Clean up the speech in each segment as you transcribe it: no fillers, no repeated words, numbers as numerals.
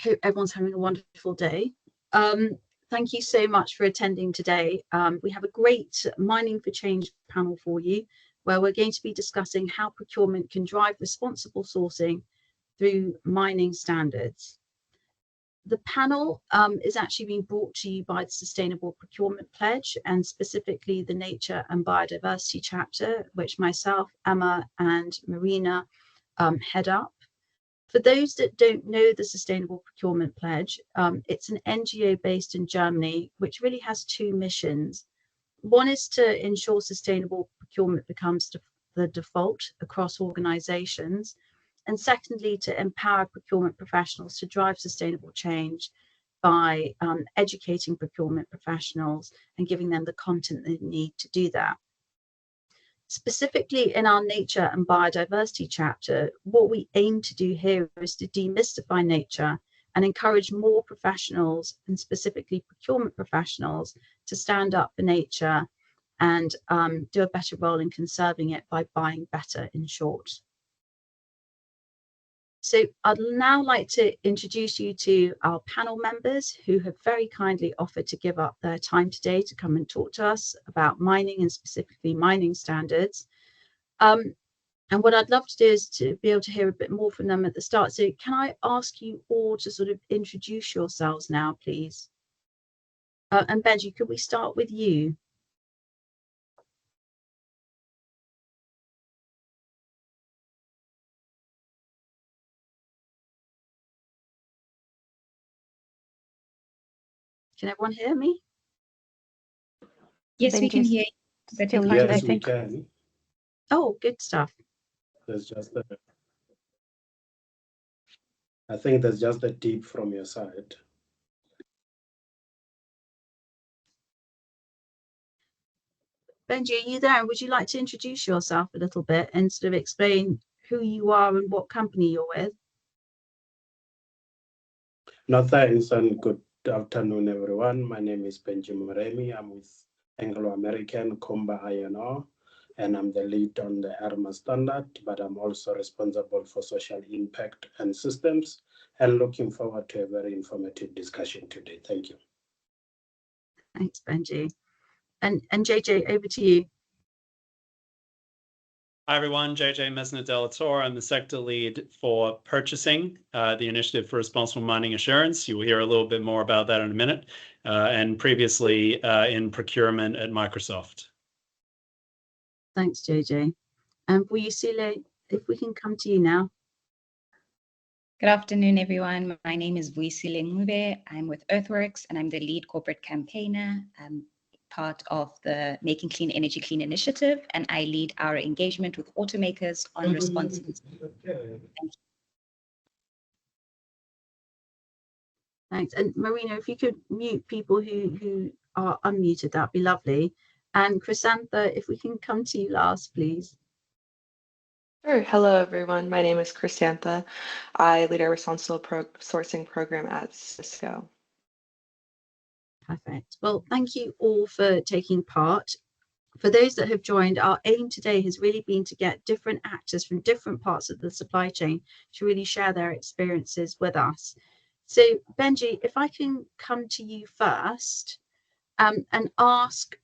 hope everyone's having a wonderful day. Thank you so much for attending today. We have a great Mining for Change panel for you, where we're going to be discussing how procurement can drive responsible sourcing through mining standards. The panel is actually being brought to you by the Sustainable Procurement Pledge, and specifically the Nature and Biodiversity chapter, which myself, Emma and Marina head up. For those that don't know the Sustainable Procurement Pledge, it's an NGO based in Germany, which really has two missions. One is to ensure sustainable procurement becomes the default across organizations. And secondly, to empower procurement professionals to drive sustainable change by educating procurement professionals and giving them the content they need to do that. Specifically in our Nature and Biodiversity chapter, what we aim to do here is to demystify nature and encourage more professionals, and specifically procurement professionals, to stand up for nature and do a better role in conserving it by buying better, in short. So I'd now like to introduce you to our panel members who have very kindly offered to give up their time today to come and talk to us about mining and specifically mining standards. And what I'd love to do is to be able to hear a bit more from them at the start. So can I ask you all to sort of introduce yourselves now, please? And Benji, could we start with you? Can everyone hear me? Yes, we can hear you. Yes, we can. Oh, good stuff. There's just I think there's just a dip from your side. Benji, are you there? Would you like to introduce yourself a little bit and sort of explain who you are and what company you're with? No, thanks, and good afternoon, everyone. My name is Benji Moremi. I'm with Anglo American Comba Iron Ore, and I'm the lead on the IRMA standard, but I'm also responsible for social impact and systems, and looking forward to a very informative discussion today. Thank you. Thanks, Benji. And JJ, over to you. Hi, everyone. JJ Messner. I'm the sector lead for purchasing, the Initiative for Responsible Mining Assurance. You will hear a little bit more about that in a minute, and previously in procurement at Microsoft. Thanks, JJ. And Vuyisile, if we can come to you now. Good afternoon, everyone. My name is Vuyisile Ncube. I'm with Earthworks, and I'm the lead corporate campaigner, part of the Making Clean Energy Clean initiative, and I lead our engagement with automakers on responsible. Thanks. And Marina, if you could mute people who are unmuted, that'd be lovely. And Chrysantha, if we can come to you last, please. Sure. Hello, everyone. My name is Chrysantha. I lead our responsible sourcing program at Cisco. Perfect. Well, thank you all for taking part. For those that have joined, our aim today has really been to get different actors from different parts of the supply chain to really share their experiences with us. So, Benji, if I can come to you first and ask,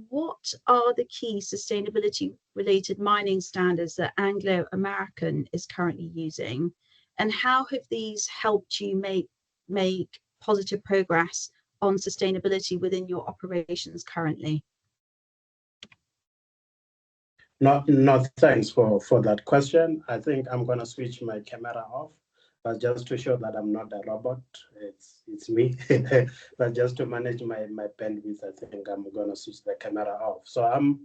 what are the key sustainability related mining standards that Anglo American is currently using, and how have these helped you make positive progress on sustainability within your operations currently? No, thanks for that question. I think I'm going to switch my camera off, but just to show that I'm not a robot, it's me. But just to manage my bandwidth, I think I'm going to switch the camera off. So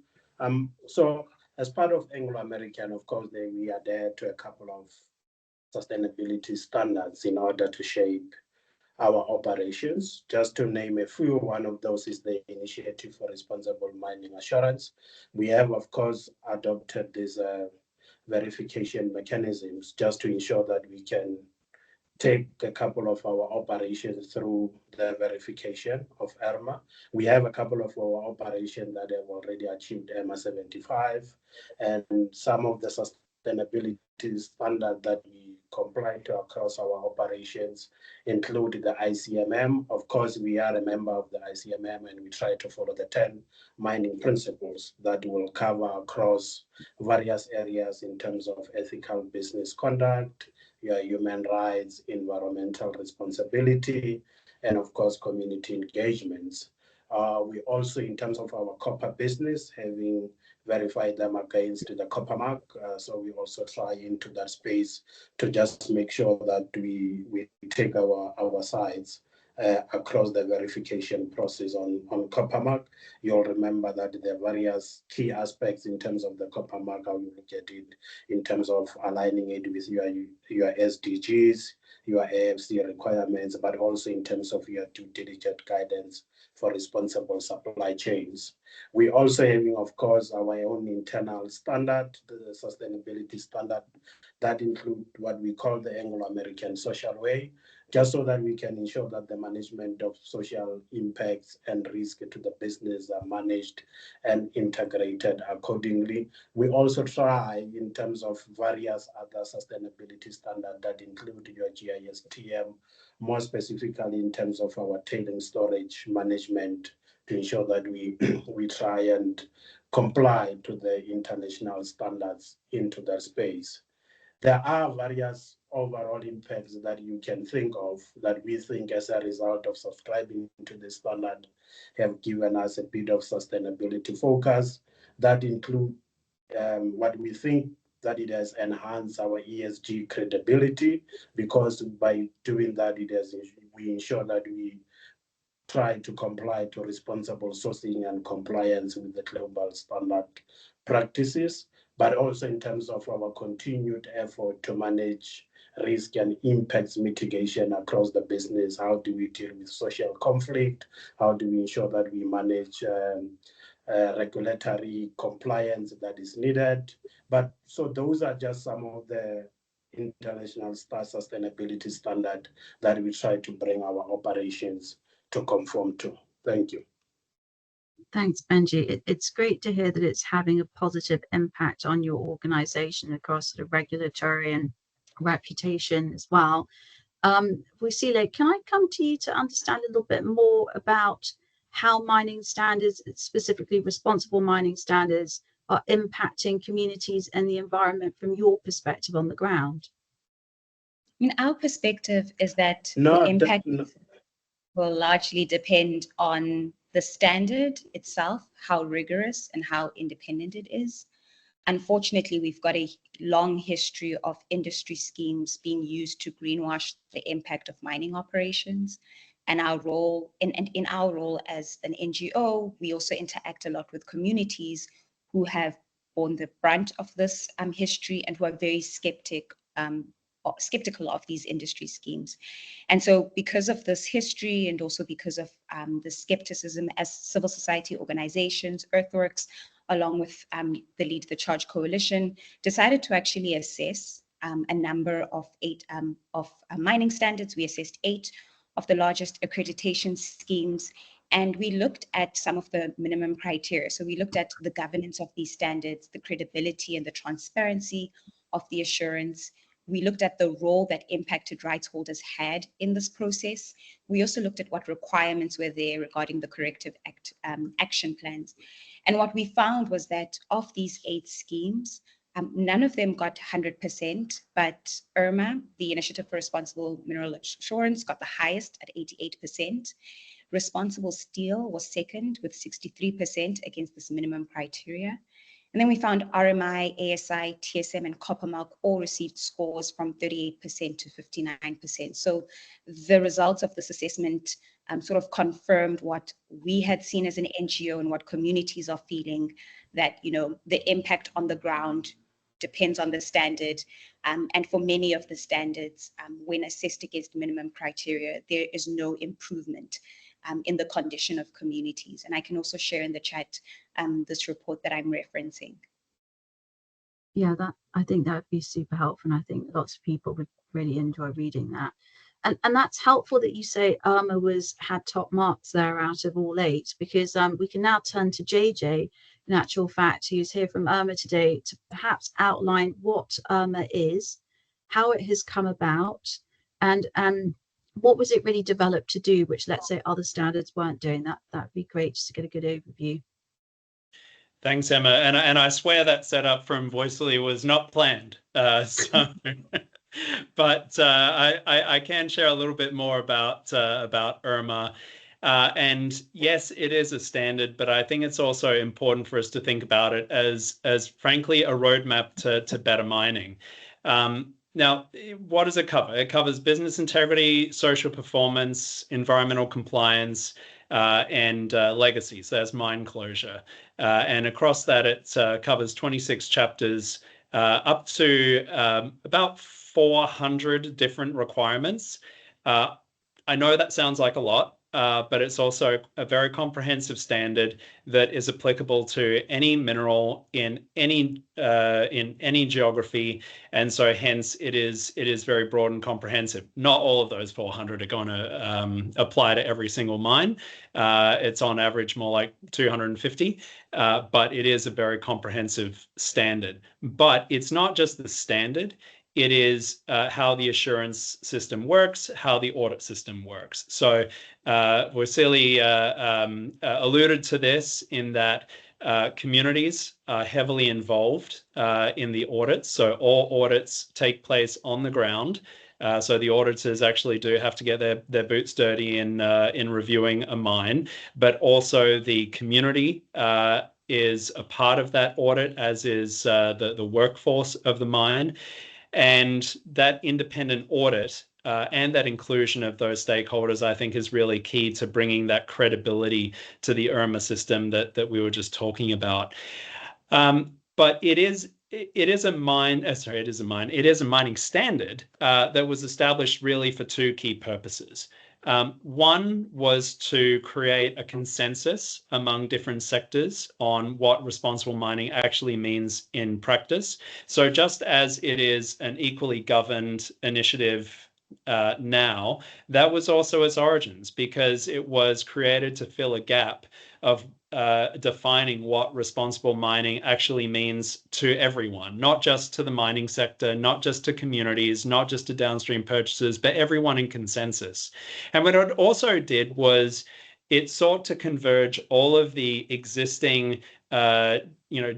so as part of Anglo American, of course, we adhere to a couple of sustainability standards in order to shape our operations. Just to name a few, one of those is the Initiative for Responsible Mining Assurance. We have, of course, adopted these verification mechanisms just to ensure that we can take a couple of our operations through the verification of IRMA. We have a couple of our operations that have already achieved IRMA 75, and some of the sustainability standards that we comply to across our operations include the ICMM. Of course, we are a member of the ICMM and we try to follow the 10 mining principles that will cover across various areas in terms of ethical business conduct, your human rights, environmental responsibility, and of course, community engagements. We also, in terms of our copper business, having verified them against the copper mark. So we also try into that space to just make sure that we take our sides across the verification process on copper mark. You'll remember that there are various key aspects in terms of the copper mark, how you look at it in terms of aligning it with your SDGs, your AFC requirements, but also in terms of your due diligence guidance for responsible supply chains. We also having, of course, our own internal standard, the sustainability standard, that include what we call the Anglo-American social way, just so that we can ensure that the management of social impacts and risk to the business are managed and integrated accordingly. We also try in terms of various other sustainability standards that include your GISTM, more specifically in terms of our tailing storage management, to ensure that we try and comply to the international standards into that space. There are various overall impacts that you can think of that we think as a result of subscribing to the standard have given us a bit of sustainability focus that include what we think that it has enhanced our ESG credibility, because by doing that, we ensure that we try to comply to responsible sourcing and compliance with the global standard practices, but also in terms of our continued effort to manage risk and impacts mitigation across the business. How do we deal with social conflict? How do we ensure that we manage regulatory compliance that is needed? But so those are just some of the international sustainability standard that we try to bring our operations to conform to. Thank you. Thanks, Benji. It's great to hear that it's having a positive impact on your organization across sort of regulatory and reputation as well. Vuyisile, can I come to you to understand a little bit more about how mining standards, specifically responsible mining standards, are impacting communities and the environment from your perspective on the ground? I mean, our perspective is that the impact will largely depend on the standard itself, how rigorous and how independent it is. Unfortunately, we've got a long history of industry schemes being used to greenwash the impact of mining operations. And our role, in our role as an NGO, we also interact a lot with communities who have borne the brunt of this history and who are very skeptical of these industry schemes. And so because of this history and also because of the skepticism, as civil society organizations, Earthworks, along with the Lead the Charge Coalition, decided to actually assess a number of mining standards. We assessed 8 of the largest accreditation schemes, and we looked at some of the minimum criteria. So we looked at the governance of these standards, the credibility and the transparency of the assurance. We looked at the role that impacted rights holders had in this process. We also looked at what requirements were there regarding the corrective action plans. And what we found was that of these 8 schemes, none of them got 100%, but IRMA, the Initiative for Responsible Mineral Assurance, got the highest at 88%. Responsible Steel was second with 63% against this minimum criteria. And then we found RMI, ASI, TSM, and Coppermark all received scores from 38% to 59%. So the results of this assessment sort of confirmed what we had seen as an NGO and what communities are feeling, that, you know, the impact on the ground depends on the standard. And for many of the standards, when assessed against minimum criteria, there is no improvement in the condition of communities. And I can also share in the chat this report that I'm referencing. Yeah, I think that would be super helpful, and I think lots of people would really enjoy reading that. And that's helpful that you say IRMA had top marks there out of all 8, because we can now turn to JJ, in actual fact, who's here from IRMA today, to perhaps outline what IRMA is, how it has come about, and what was it really developed to do, which let's say other standards weren't doing. That'd be great just to get a good overview. Thanks, Emma. And I swear that setup from Vuyisile was not planned. But I can share a little bit more about IRMA. And yes, it is a standard, but I think it's also important for us to think about it as frankly a roadmap to better mining. Now, what does it cover? It covers business integrity, social performance, environmental compliance, and legacy. So that's mine closure. And across that, it covers 26 chapters, up to about 400 different requirements. I know that sounds like a lot, but it's also a very comprehensive standard that is applicable to any mineral in any geography, and so hence it is very broad and comprehensive. Not all of those 400 are going to apply to every single mine. It's on average more like 250, but it is a very comprehensive standard. But it's not just the standard. It is how the assurance system works, how the audit system works. So Vuyisile alluded to this in that communities are heavily involved in the audits. So all audits take place on the ground. So the auditors actually do have to get their boots dirty in reviewing a mine, but also the community is a part of that audit, as is the workforce of the mine. And that independent audit and that inclusion of those stakeholders, I think, is really key to bringing that credibility to the IRMA system that we were just talking about. But it is a mining standard that was established really for two key purposes. One was to create a consensus among different sectors on what responsible mining actually means in practice. So just as it is an equally governed initiative now, that was also its origins, because it was created to fill a gap of defining what responsible mining actually means to everyone, not just to the mining sector, not just to communities, not just to downstream purchasers, but everyone in consensus. And what it also did was it sought to converge all of the existing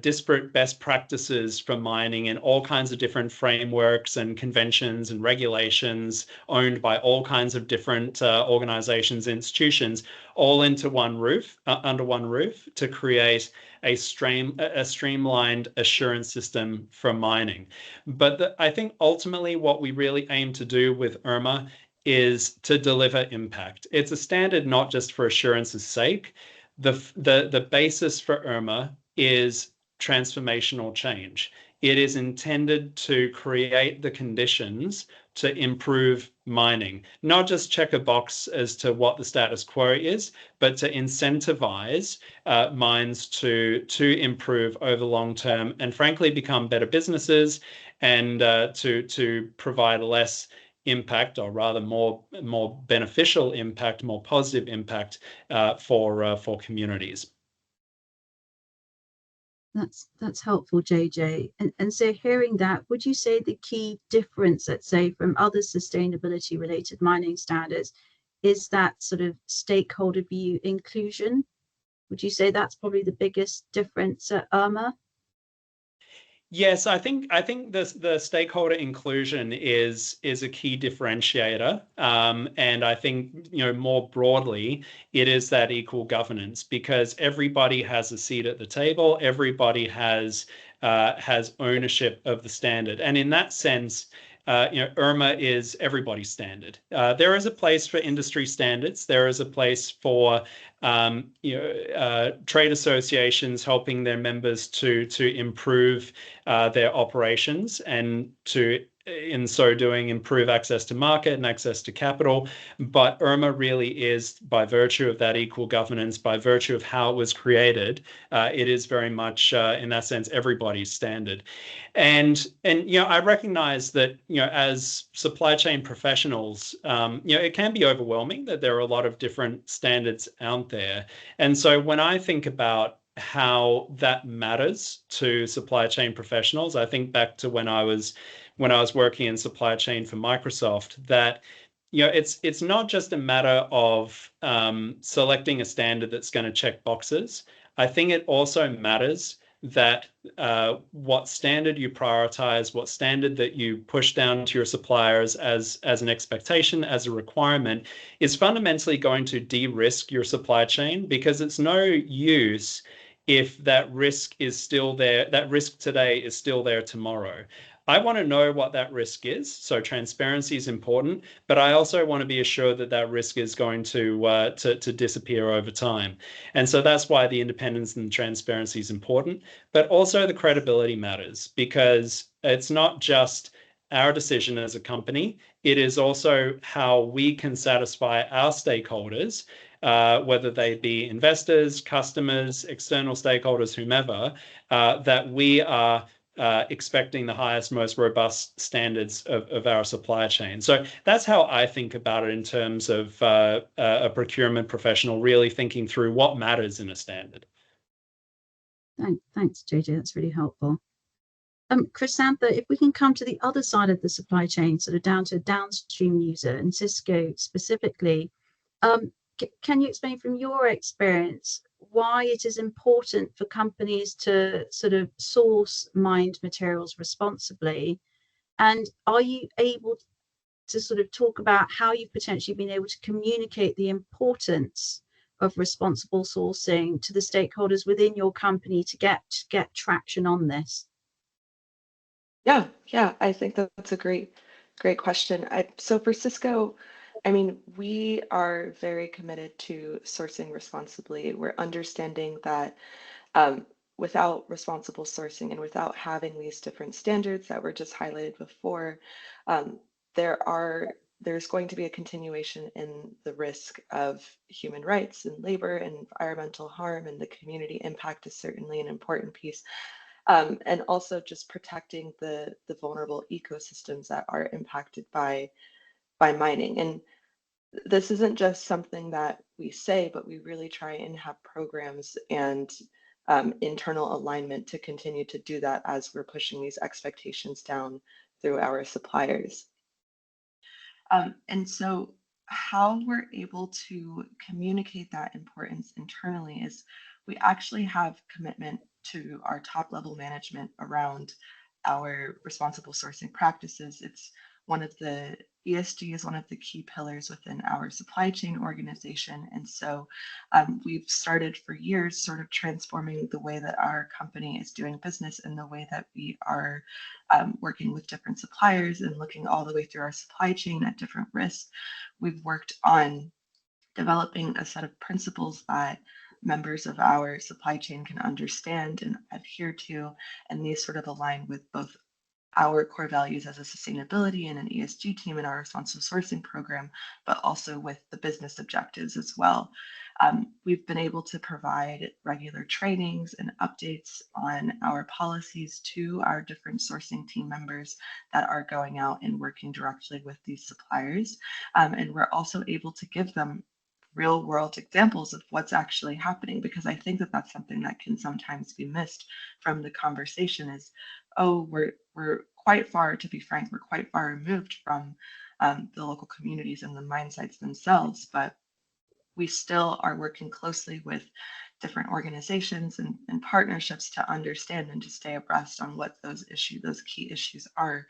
disparate best practices for mining in all kinds of different frameworks and conventions and regulations owned by all kinds of different organizations, institutions, all into one roof, under one roof, to create a streamlined assurance system for mining. But I think ultimately what we really aim to do with IRMA is to deliver impact. It's a standard not just for assurance's sake. The basis for IRMA is transformational change. It is intended to create the conditions to improve mining, not just check a box as to what the status quo is, but to incentivize mines to improve over the long term and frankly become better businesses, and to provide less impact, or rather more beneficial impact, more positive impact for communities. That's helpful, JJ. And so hearing that, would you say the key difference, let's say, from other sustainability related mining standards is that sort of stakeholder view inclusion? Would you say that's probably the biggest difference at IRMA? Yes, I think the stakeholder inclusion is a key differentiator, and I think more broadly it is that equal governance, because everybody has a seat at the table, everybody has ownership of the standard, and in that sense, IRMA is everybody's standard. There is a place for industry standards. There is a place for trade associations helping their members to improve their operations, and to, in so doing, improve access to market and access to capital. But IRMA really is, by virtue of that equal governance, by virtue of how it was created, it is very much, in that sense, everybody's standard. And I recognize that as supply chain professionals, it can be overwhelming that there are a lot of different standards out there. And so when I think about how that matters to supply chain professionals, I think back to when I was when I was working in supply chain for Microsoft, that it's not just a matter of selecting a standard that's going to check boxes. I think it also matters that what standard you prioritize, what standard that you push down to your suppliers as an expectation, as a requirement, is fundamentally going to de-risk your supply chain, because it's no use if that risk is still there, that risk today is still there tomorrow. I want to know what that risk is, so transparency is important, but I also want to be assured that that risk is going to disappear over time. And so that's why the independence and transparency is important, but also the credibility matters, because it's not just our decision as a company, it is also how we can satisfy our stakeholders, whether they be investors, customers, external stakeholders, whomever, that we are expecting the highest, most robust standards of our supply chain. So that's how I think about it in terms of a procurement professional really thinking through what matters in a standard. Thanks, JJ. That's really helpful. Chrysantha, if we can come to the other side of the supply chain, sort of down to a downstream user, and Cisco specifically, can you explain from your experience why it is important for companies to sort of source mined materials responsibly? And are you able to sort of talk about how you've potentially been able to communicate the importance of responsible sourcing to the stakeholders within your company to get traction on this? Yeah, I think that's a great question. So for Cisco, I mean, we are very committed to sourcing responsibly. We're understanding that without responsible sourcing and without having these different standards that were just highlighted before, there's going to be a continuation in the risk of human rights and labor and environmental harm, and the community impact is certainly an important piece. And also just protecting the vulnerable ecosystems that are impacted by mining. And this isn't just something that we say, but we really try and have programs and internal alignment to continue to do that as we're pushing these expectations down through our suppliers. And so how we're able to communicate that importance internally is we actually have commitment to our top level management around our responsible sourcing practices. It's one of the ESG is one of the key pillars within our supply chain organization. And so we've started for years sort of transforming the way that our company is doing business and the way that we are working with different suppliers and looking all the way through our supply chain at different risks. We've worked on developing a set of principles that members of our supply chain can understand and adhere to, and these sort of align with both our core values as a sustainability and an ESG team in our responsible sourcing program, but also with the business objectives as well. We've been able to provide regular trainings and updates on our policies to our different sourcing team members that are going out and working directly with these suppliers. And we're also able to give them real world examples of what's actually happening, because I think that that's something that can sometimes be missed from the conversation is, oh, we're quite far, to be frank, we're quite far removed from the local communities and the mine sites themselves, but we still are working closely with different organizations and partnerships to understand and to stay abreast on what those key issues are,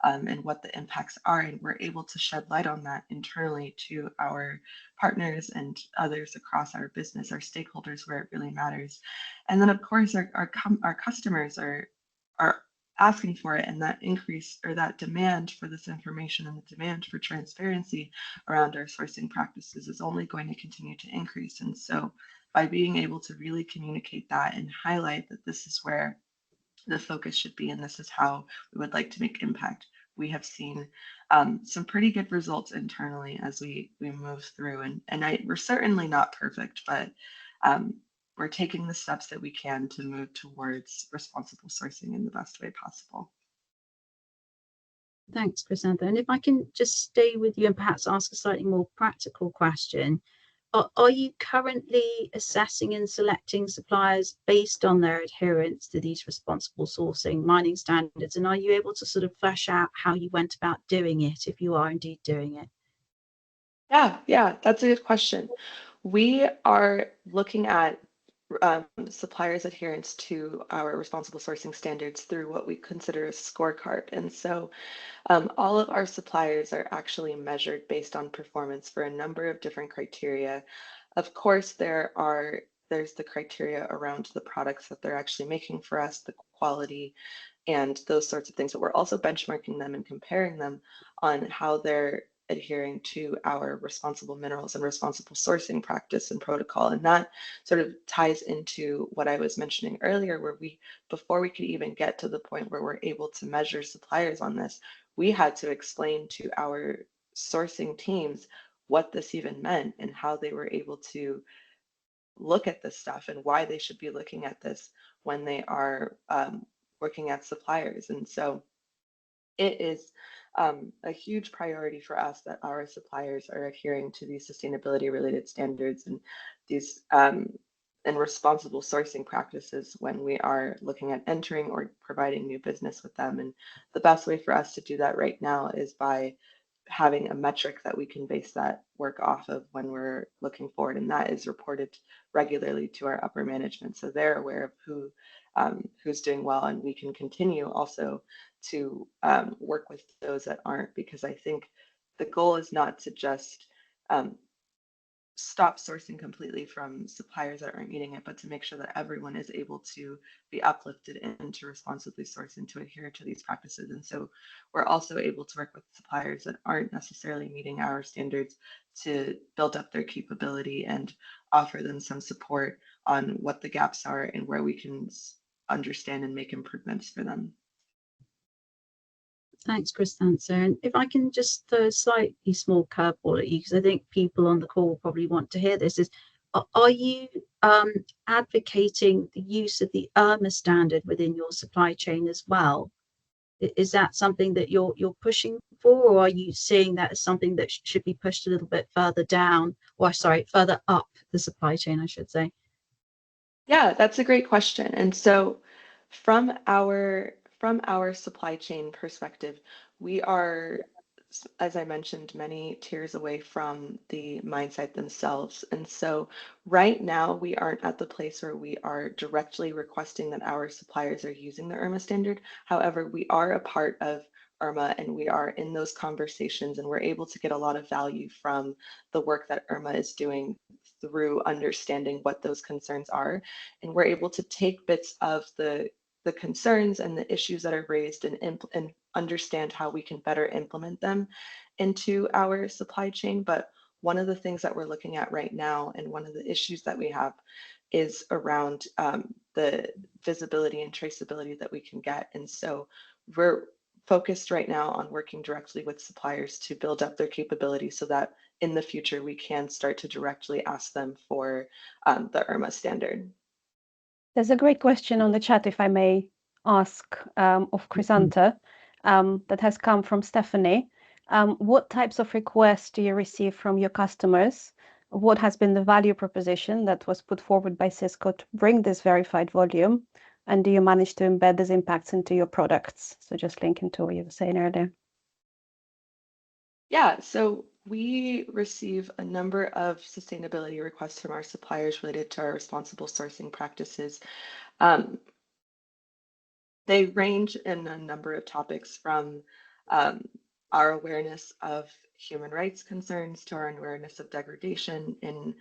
and what the impacts are. And we're able to shed light on that internally to our partners and others across our business, our stakeholders, where it really matters. And then of course our customers are asking for it, and that increase or that demand for this information and the demand for transparency around our sourcing practices is only going to continue to increase. And so by being able to really communicate that and highlight that this is where the focus should be and this is how we would like to make impact, we have seen some pretty good results internally as we move through. And we're certainly not perfect, but we're taking the steps that we can to move towards responsible sourcing in the best way possible. Thanks, Chrysantha. And if I can just stay with you and perhaps ask a slightly more practical question. Are you currently assessing and selecting suppliers based on their adherence to these responsible sourcing mining standards? And are you able to sort of flesh out how you went about doing it, if you are indeed doing it? Yeah, that's a good question. We are looking at suppliers' adherence to our responsible sourcing standards through what we consider a scorecard. And so all of our suppliers are actually measured based on performance for a number of different criteria. Of course, there's the criteria around the products that they're actually making for us, the quality, and those sorts of things. But we're also benchmarking them and comparing them on how they're adhering to our responsible minerals and responsible sourcing practice and protocol. And that sort of ties into what I was mentioning earlier, where before we could even get to the point where we're able to measure suppliers on this, we had to explain to our sourcing teams what this even meant and how they were able to look at this stuff and why they should be looking at this when they are looking at suppliers. And so it is a huge priority for us that our suppliers are adhering to these sustainability related standards and these and responsible sourcing practices when we are looking at entering or providing new business with them. And the best way for us to do that right now is by having a metric that we can base that work off of when we're looking forward, and that is reported regularly to our upper management, so they're aware of who's doing well, and we can continue also to work with those that aren't, because I think the goal is not to just stop sourcing completely from suppliers that aren't meeting it, but to make sure that everyone is able to be uplifted and to responsibly source and to adhere to these practices. And so we're also able to work with suppliers that aren't necessarily meeting our standards to build up their capability and offer them some support on what the gaps are and where we can understand and make improvements for them. Thanks, Chrysantha. And if I can just throw a slightly small curveball at you, because I think people on the call probably want to hear this, is are you advocating the use of the IRMA standard within your supply chain as well? Is that something that you're pushing for, or are you seeing that as something that should be pushed a little bit further down, or sorry, further up the supply chain, I should say? Yeah, that's a great question. And so from our supply chain perspective, we are, as I mentioned, many tiers away from the mine site themselves. And so right now we aren't at the place where we are directly requesting that our suppliers are using the IRMA standard. However, we are a part of IRMA and we are in those conversations, and we're able to get a lot of value from the work that IRMA is doing through understanding what those concerns are. And we're able to take bits of the concerns and the issues that are raised and understand how we can better implement them into our supply chain. But one of the things that we're looking at right now, and one of the issues that we have, is around the visibility and traceability that we can get. And so we're focused right now on working directly with suppliers to build up their capability so that in the future we can start to directly ask them for the IRMA standard. There's a great question on the chat, if I may ask, of Chrysantha, that has come from Stephanie. What types of requests do you receive from your customers? What has been the value proposition that was put forward by Cisco to bring this verified volume? And do you manage to embed these impacts into your products? So just linking to what you were saying earlier. Yeah, so we receive a number of sustainability requests from our suppliers related to our responsible sourcing practices. They range in a number of topics, from our awareness of human rights concerns to our awareness of degradation in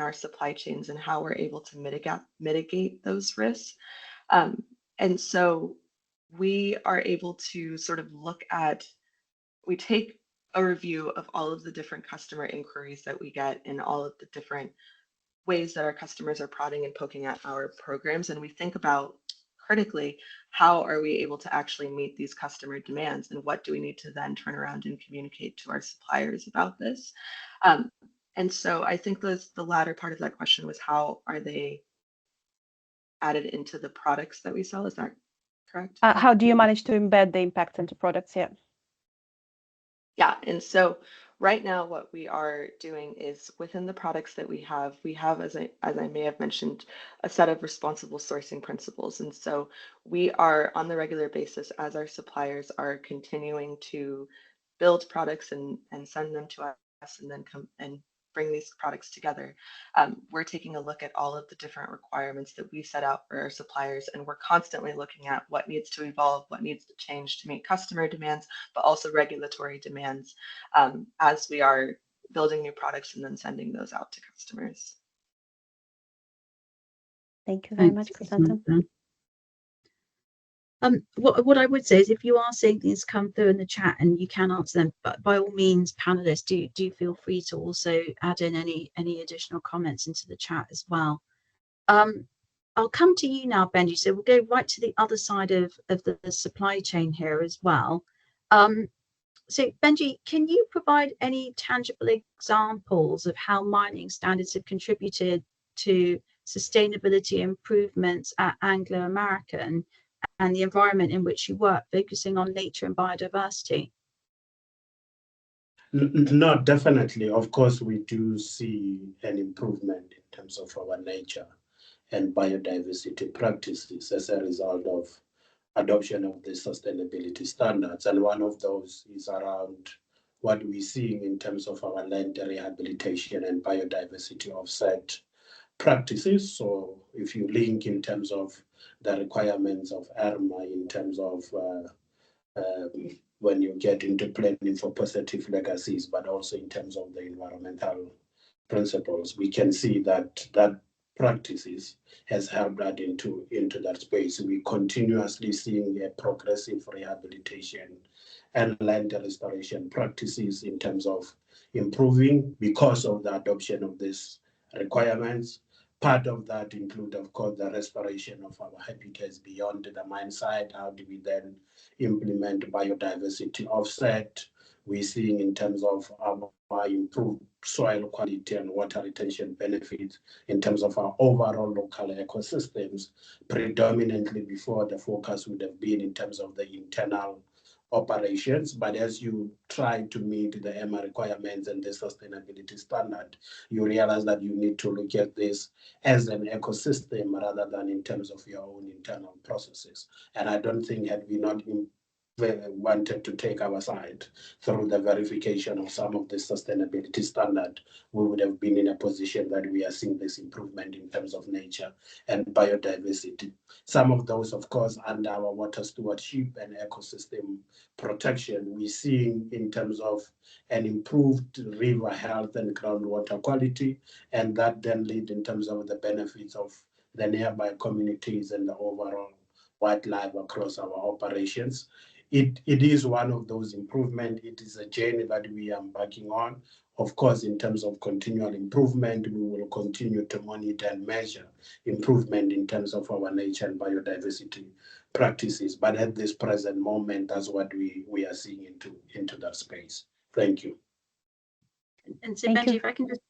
our supply chains and how we're able to mitigate those risks. And so we are able to sort of we take a review of all of the different customer inquiries that we get and all of the different ways that our customers are prodding and poking at our programs. And we think about critically, how are we able to actually meet these customer demands, and what do we need to then turn around and communicate to our suppliers about this? And so I think the latter part of that question was, how are they added into the products that we sell? Is that correct? How do you manage to embed the impact into products? Yeah. Yeah, and so Right now, what we are doing is within the products that we have, as I may have mentioned, a set of responsible sourcing principles. And so we are on the regular basis, as our suppliers are continuing to build products and send them to us and then come and bring these products together. We're taking a look at all of the different requirements that we set out for our suppliers, and we're constantly looking at what needs to evolve, what needs to change to meet customer demands, but also regulatory demands as we are building new products and then sending those out to customers. Thank you very much, Chrysantha. What I would say is if you are seeing things come through in the chat and you can answer them, but by all means, panelists, do feel free to also add in any additional comments into the chat as well. I'll come to you now, Benji. So we'll go right to the other side of the supply chain here as well. So Benji, can you provide any tangible examples of how mining standards have contributed to sustainability improvements at Anglo American and the environment in which you work, focusing on nature and biodiversity? No, definitely. Of course, we do see an improvement in terms of our nature and biodiversity practices as a result of adoption of the sustainability standards. And one of those is around what we're seeing in terms of our land rehabilitation and biodiversity offset practices. So if you link in terms of the requirements of IRMA in terms of when you get into planning for positive legacies, but also in terms of the environmental principles, we can see that practices has helped that into that space. We continuously seeing a progressive rehabilitation and land restoration practices in terms of improving because of the adoption of these requirements. Part of that include, of course, the restoration of our habitats beyond the mine site. How do we then implement biodiversity offset? We're seeing in terms of our improved soil quality and water retention benefits in terms of our overall local ecosystems. Predominantly before, the focus would have been in terms of the internal operations, but as you try to meet the ERMA requirements and the sustainability standard, you realize that you need to look at this as an ecosystem rather than in terms of your own internal processes. And I don't think had we not wanted to take our side through the verification of some of the sustainability standard, we would have been in a position that we are seeing this improvement in terms of nature and biodiversity. Some of those, of course, under our water stewardship and ecosystem protection, we're seeing in terms of an improved river health and groundwater quality, and that then lead in terms of the benefits of the nearby communities and the overall wildlife across our operations. It is one of those improvements. It is a journey that we are embarking on. Of course, in terms of continual improvement, we will continue to monitor and measure improvement in terms of our nature and biodiversity practices. But at this present moment, that's what we are seeing into that space. Thank you. And so, Benji, if I can just,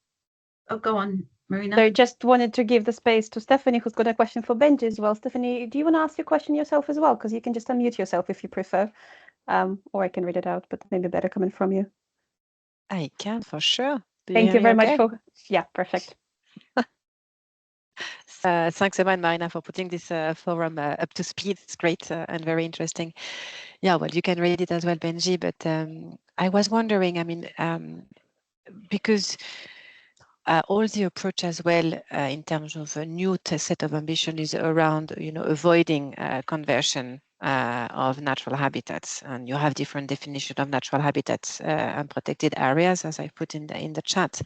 go on, Marina. So I just wanted to give the space to Stephanie, who's got a question for Benji as well. Stephanie, do you want to ask your question yourself as well? Because you can just unmute yourself if you prefer, or I can read it out, but maybe better coming from you. I can, for sure. Thank you very much for, yeah, perfect. Thanks again, Marina, for putting this forum up to speed. It's great and very interesting. Yeah, well, you can read it as well, Benji, but I was wondering, I mean, because all the approach as well in terms of a new set of ambition is around, avoiding conversion of natural habitats, and you have different definition of natural habitats and protected areas, as I put in the chat.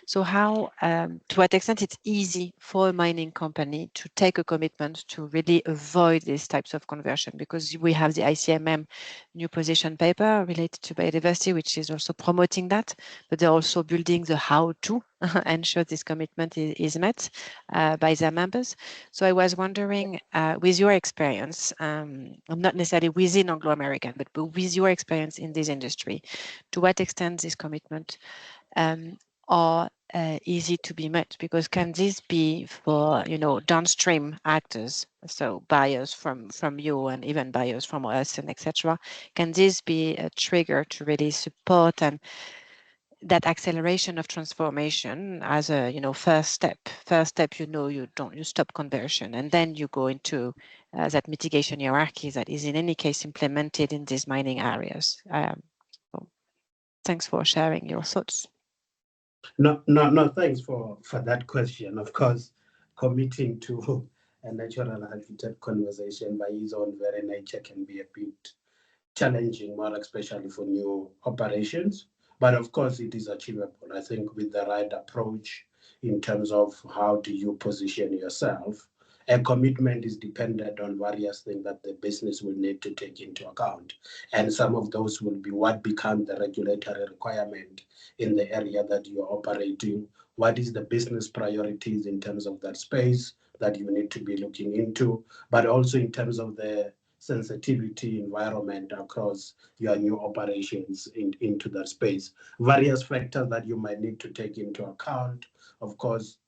So how, to what extent it's easy for a mining company to take a commitment to really avoid these types of conversion? Because we have the ICMM new position paper related to biodiversity, which is also promoting that, but they're also building the how to ensure this commitment is met by their members. So I was wondering, with your experience, not necessarily within Anglo American, but with your experience in this industry, to what extent this commitment are easy to be met? Because can this be for downstream actors, so buyers from you and even buyers from us and etc.? Can this be a trigger to really support and that acceleration of transformation as a first step. You stop conversion, and then you go into that mitigation hierarchy that is in any case implemented in these mining areas. So thanks for sharing your thoughts. No, thanks for that question. Of course, committing to a natural habitat conversation by its own very nature can be a bit challenging, more especially for new operations. But of course, it is achievable. I think with the right approach in terms of how do you position yourself, a commitment is dependent on various things that the business will need to take into account. And some of those will be what become the regulatory requirement in the area that you're operating. What is the business priorities in terms of that space that you need to be looking into, but also in terms of the sensitivity environment across your new operations into that space. Various factors that you might need to take into account. Of course,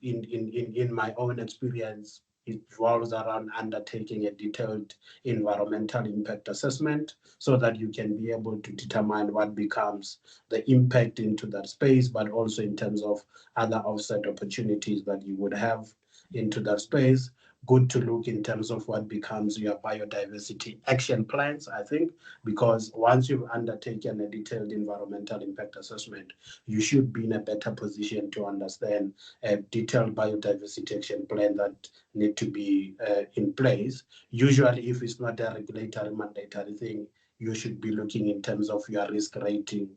in my own experience, it revolves around undertaking a detailed environmental impact assessment so that you can be able to determine what becomes the impact into that space, but also in terms of other offset opportunities that you would have into that space. Good to look in terms of what becomes your biodiversity action plans, I think, because once you've undertaken a detailed environmental impact assessment, you should be in a better position to understand a detailed biodiversity action plan that need to be in place. Usually, if it's not a regulatory mandatory thing, you should be looking in terms of your risk rating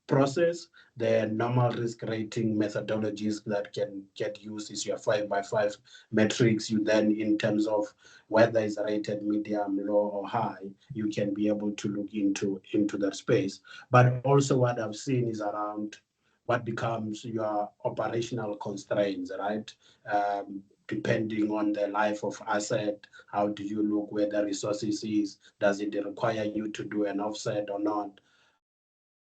process. The normal risk rating methodologies that can get used is your 5x5 metrics. You then, in terms of whether it's rated medium, low, or high, you can be able to look into that space. But also what I've seen is around what becomes your operational constraints, right? Depending on the life of asset, how do you look where the resources is? Does it require you to do an offset or not?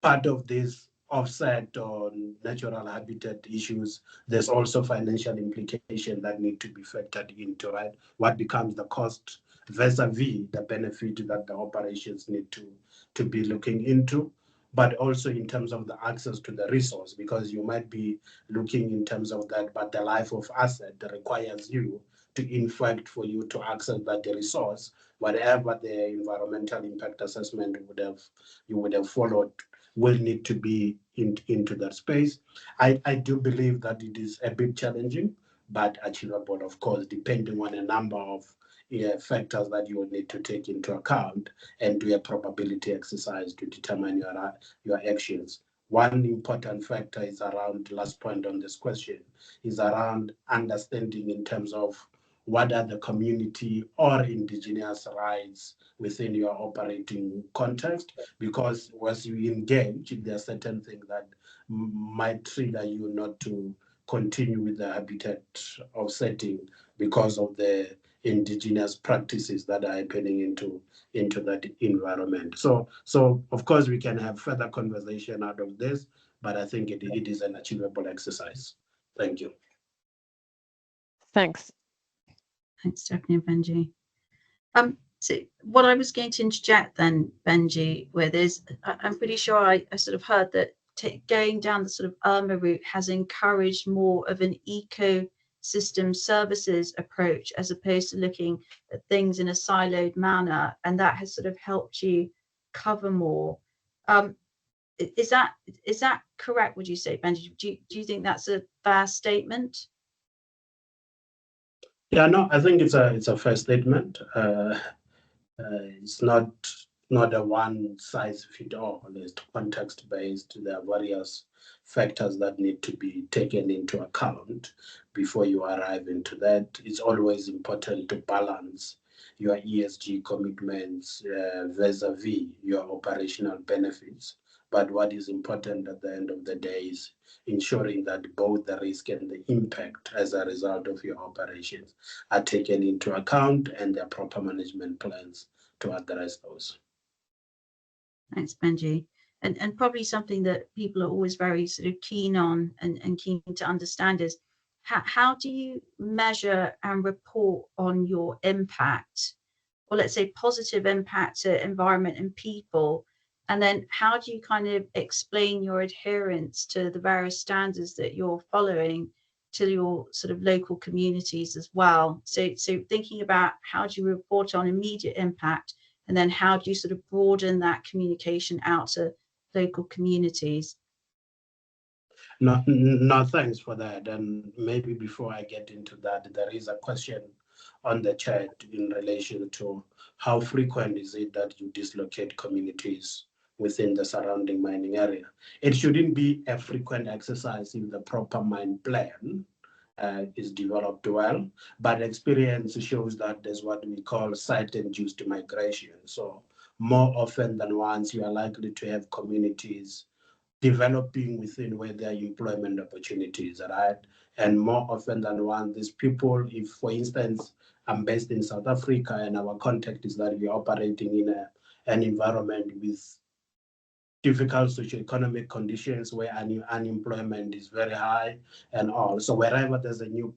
Part of this offset on natural habitat issues, there's also financial implication that need to be factored into, right? What becomes the cost vis-a-vis the benefit that the operations need to be looking into, but also in terms of the access to the resource, because you might be looking in terms of that, but the life of asset requires you to, in fact, for you to access that resource, whatever the environmental impact assessment you would have followed will need to be into that space. I do believe that it is a bit challenging, but achievable, of course, depending on a number of factors that you will need to take into account and do a probability exercise to determine your actions. One important factor is around, last point on this question, is around understanding in terms of what are the community or indigenous rights within your operating context, because once you engage, there are certain things that might trigger you not to continue with the habitat offsetting because of the indigenous practices that are happening into that environment. So of course we can have further conversation out of this, but I think it is an achievable exercise. Thank you. Thanks. Thanks, Stephanie and Benji. So what I was going to interject then, Benji, with is I'm pretty sure I sort of heard that going down the sort of IRMA route has encouraged more of an ecosystem services approach as opposed to looking at things in a siloed manner, and that has sort of helped you cover more. Is that correct, would you say, Benji? Do you think that's a fair statement? Yeah, no, I think it's a fair statement. It's not a one size fit all. It's context based. There are various factors that need to be taken into account before you arrive into that. It's always important to balance your ESG commitments vis-a-vis your operational benefits. But what is important at the end of the day is ensuring that both the risk and the impact as a result of your operations are taken into account and there are proper management plans to address those. Thanks, Benji. And probably something that people are always very sort of keen on and keen to understand is how do you measure and report on your impact, or let's say positive impact to environment and people, And then how do you kind of explain your adherence to the various standards that you're following to your sort of local communities as well? So thinking about how do you report on immediate impact, and then how do you sort of broaden that communication out to local communities? No, thanks for that. And maybe before I get into that, there is a question on the chat in relation to how frequent is it that you dislocate communities within the surrounding mining area. It shouldn't be a frequent exercise if the proper mine plan is developed well, but experience shows that there's what we call site-induced migration. So more often than once, you are likely to have communities developing within where there are employment opportunities, right? And more often than one, these people, if for instance, I'm based in South Africa and our context is that we're operating in an environment with difficult socioeconomic conditions where unemployment is very high and all. So wherever there's a new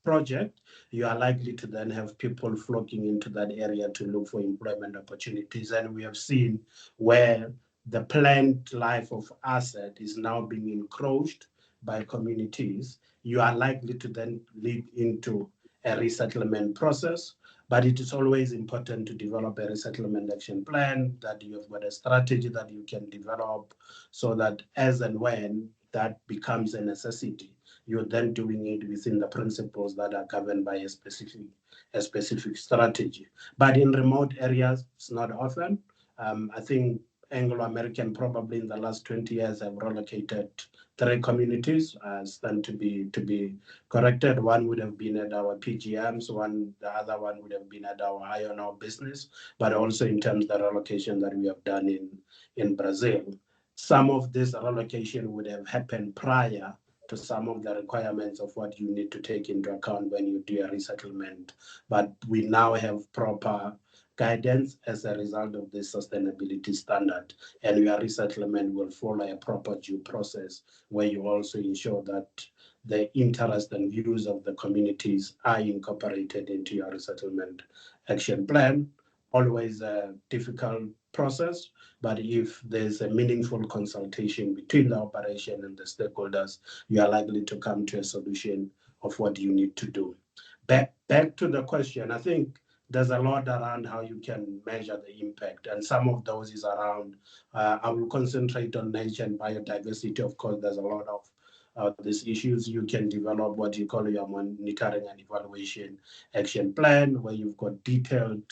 project, you are likely to then have people flocking into that area to look for employment opportunities. And we have seen where the planned life of asset is now being encroached by communities, you are likely to then lead into a resettlement process. But it is always important to develop a resettlement action plan, that you have got a strategy that you can develop so that as and when that becomes a necessity, you're then doing it within the principles that are governed by a specific strategy. But in remote areas, it's not often. I think Anglo-American probably in the last 20 years have relocated 3 communities, stand to be corrected. One would have been at our PGMs, the other one would have been at our iron ore business, but also in terms of the relocation that we have done in Brazil. Some of this relocation would have happened prior to some of the requirements of what you need to take into account when you do a resettlement. But we now have proper guidance as a result of this sustainability standard, and your resettlement will follow a proper due process where you also ensure that the interests and views of the communities are incorporated into your resettlement action plan. Always a difficult process, but if there's a meaningful consultation between the operation and the stakeholders, you are likely to come to a solution of what you need to do. Back to the question, I think there's a lot around how you can measure the impact, and some of those is around, I will concentrate on nature and biodiversity. Of course, there's a lot of these issues. You can develop what you call your monitoring and evaluation action plan, where you've got detailed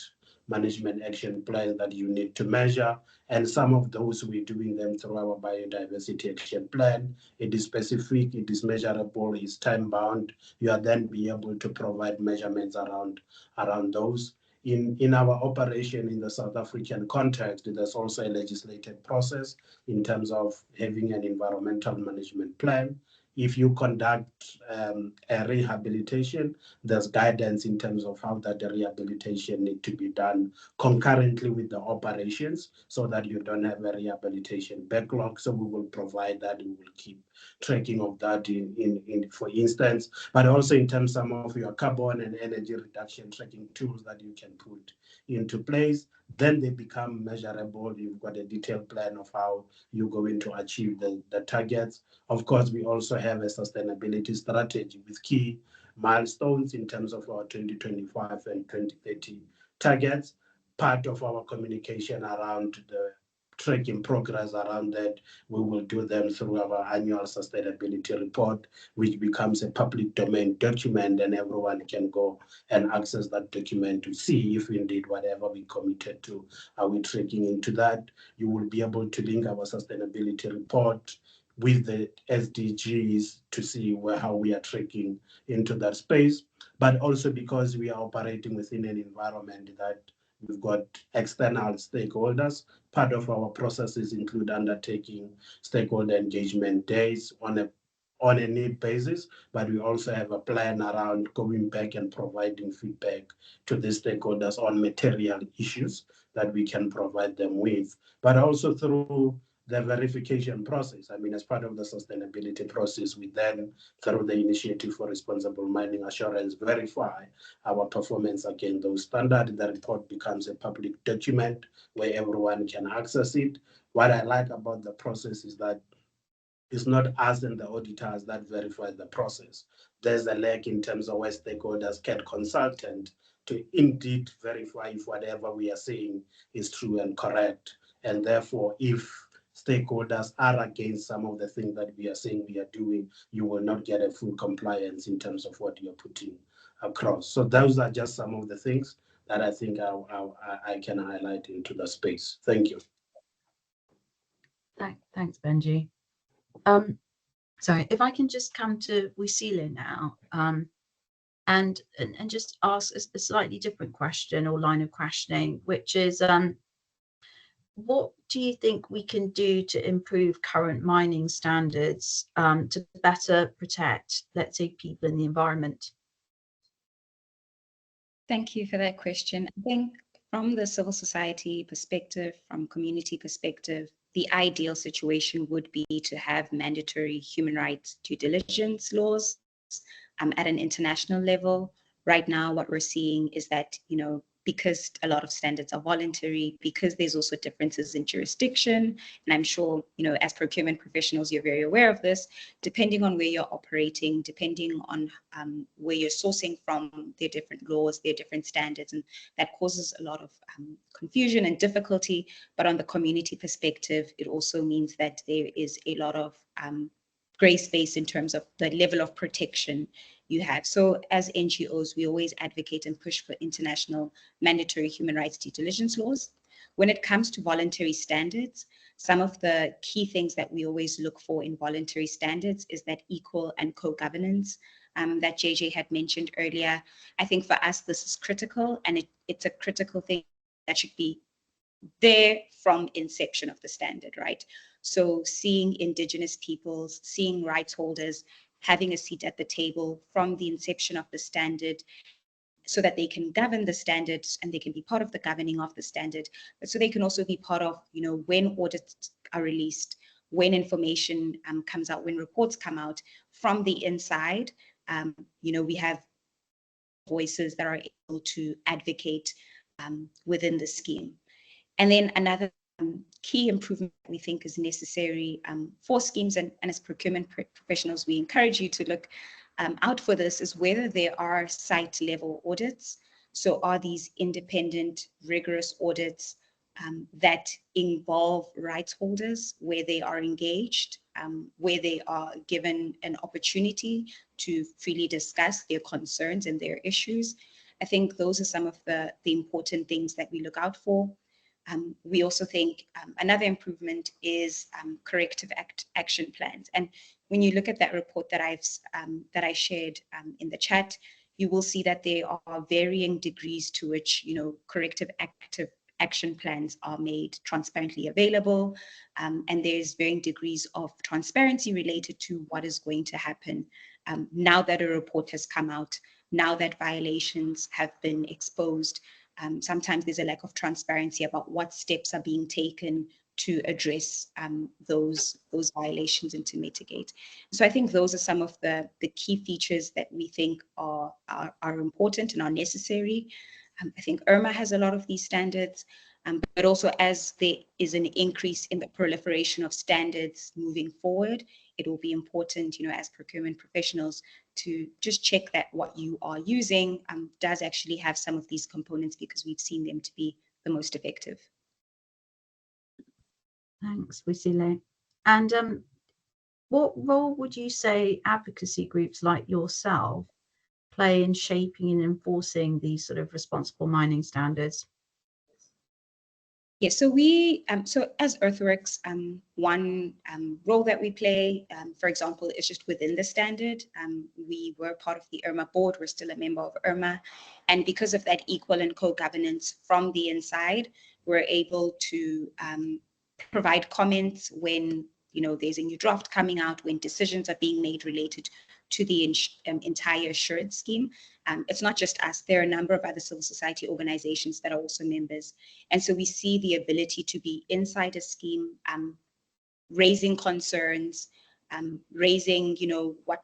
management action plans that you need to measure. And some of those, we're doing them through our biodiversity action plan. It is specific, it is measurable, it's time bound. You are then be able to provide measurements around those. In our operation in the South African context, there's also a legislated process in terms of having an environmental management plan. If you conduct a rehabilitation, there's guidance in terms of how that rehabilitation need to be done concurrently with the operations so that you don't have a rehabilitation backlog. So we will provide that, we will keep tracking of that in for instance, but also in terms of some of your carbon and energy reduction tracking tools that you can put into place. Then they become measurable. You've got a detailed plan of how you're going to achieve the targets. Of course, we also have a sustainability strategy with key milestones in terms of our 2025 and 2030 targets. Part of our communication around the tracking progress around that, we will do them through our annual sustainability report, which becomes a public domain document, and everyone can go and access that document to see if indeed whatever we committed to, are we tracking into that. You will be able to link our sustainability report with the SDGs to see how we are tracking into that space, but also because we are operating within an environment that we've got external stakeholders. Part of our processes include undertaking stakeholder engagement days on a need basis, but we also have a plan around going back and providing feedback to the stakeholders on material issues that we can provide them with, but also through the verification process. I mean, as part of the sustainability process, we then, through the Initiative for Responsible Mining Assurance, verify our performance against those standards. The report becomes a public document where everyone can access it. What I like about the process is that it's not us and the auditors that verify the process. There's a lag in terms of where stakeholders can consultant to indeed verify if whatever we are saying is true and correct. And therefore, if stakeholders are against some of the things that we are saying we are doing, you will not get a full compliance in terms of what you're putting across. So those are just some of the things that I think I can highlight into the space. Thank you. Thanks, Benji. Sorry, if I can just come to Vuyisile now, and just ask a slightly different question or line of questioning, which is, what do you think we can do to improve current mining standards to better protect, let's say, people in the environment? Thank you for that question. I think from the civil society perspective, from community perspective, the ideal situation would be to have mandatory human rights due diligence laws at an international level. Right now, what we're seeing is that, because a lot of standards are voluntary, because there's also differences in jurisdiction, and I'm sure, as procurement professionals, you're very aware of this, depending on where you're operating, depending on where you're sourcing from, their different laws, their different standards, and that causes a lot of confusion and difficulty. But on the community perspective, it also means that there is a lot of gray space in terms of the level of protection you have. So as NGOs, we always advocate and push for international mandatory human rights due diligence laws. When it comes to voluntary standards, some of the key things that we always look for in voluntary standards is that equal and co-governance that JJ had mentioned earlier. I think for us, this is critical, and it's a critical thing that should be there from inception of the standard, right? So seeing Indigenous peoples, seeing rights holders having a seat at the table from the inception of the standard, so that they can govern the standards and they can be part of the governing of the standard, but so they can also be part of, when audits are released, when information comes out, when reports come out from the inside, we have voices that are able to advocate within the scheme. And then another key improvement we think is necessary for schemes, and as procurement professionals, we encourage you to look out for this, is whether there are site level audits. So are these independent, rigorous audits that involve rights holders, where they are engaged, where they are given an opportunity to freely discuss their concerns and their issues. I think those are some of the important things that we look out for. We also think another improvement is corrective action plans. And when you look at that report that I shared in the chat, you will see that there are varying degrees to which corrective action plans are made transparently available, and there's varying degrees of transparency related to what is going to happen now that a report has come out, now that violations have been exposed. Sometimes there's a lack of transparency about what steps are being taken to address those violations and to mitigate. So I think those are some of the key features that we think are important and are necessary. I think IRMA has a lot of these standards, but also as there is an increase in the proliferation of standards moving forward, it will be important, as procurement professionals, to just check that what you are using does actually have some of these components, because we've seen them to be the most effective. Thanks, Vuyisile. And what role would you say advocacy groups like yourself play in shaping and enforcing these sort of responsible mining standards? Yeah, so we, so as Earthworks, one role that we play, for example, is just within the standard. We were part of the IRMA board, we're still a member of IRMA. And because of that equal and co-governance from the inside, we're able to provide comments when, there's a new draft coming out, when decisions are being made related to the entire assured scheme. It's not just us, there are a number of other civil society organizations that are also members. And so we see the ability to be inside a scheme, raising concerns, raising, what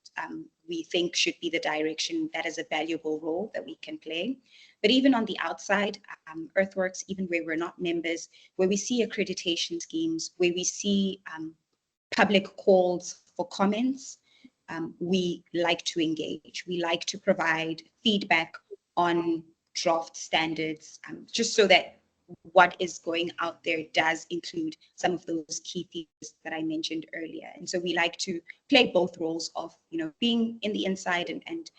we think should be the direction. That is a valuable role that we can play. But even on the outside, Earthworks, even where we're not members, where we see accreditation schemes, where we see public calls for comments, we like to engage. We like to provide feedback on draft standards, just so that what is going out there does include some of those key features that I mentioned earlier. And so we like to play both roles of, being in the inside and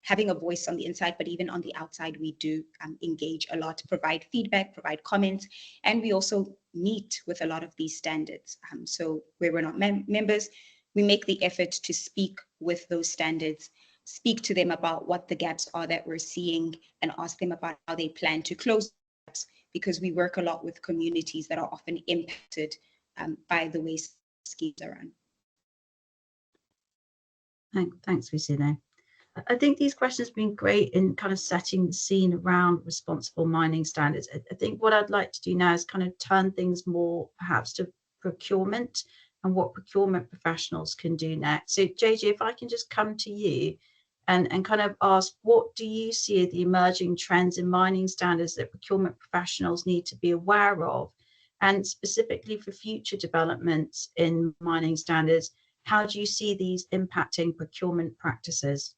having a voice on the inside, but even on the outside, we do engage a lot, provide feedback, provide comments, and we also meet with a lot of these standards. So where we're not members, we make the effort to speak with those standards, speak to them about what the gaps are that we're seeing, and ask them about how they plan to close gaps, because we work a lot with communities that are often impacted by the way schemes are run. Thanks, Vuyisile. I think these questions have been great in kind of setting the scene around responsible mining standards. I think what I'd like to do now is kind of turn things more perhaps to procurement and what procurement professionals can do next. So JJ, if I can just come to you and kind of ask, what do you see are the emerging trends in mining standards that procurement professionals need to be aware of? And specifically for future developments in mining standards, how do you see these impacting procurement practices?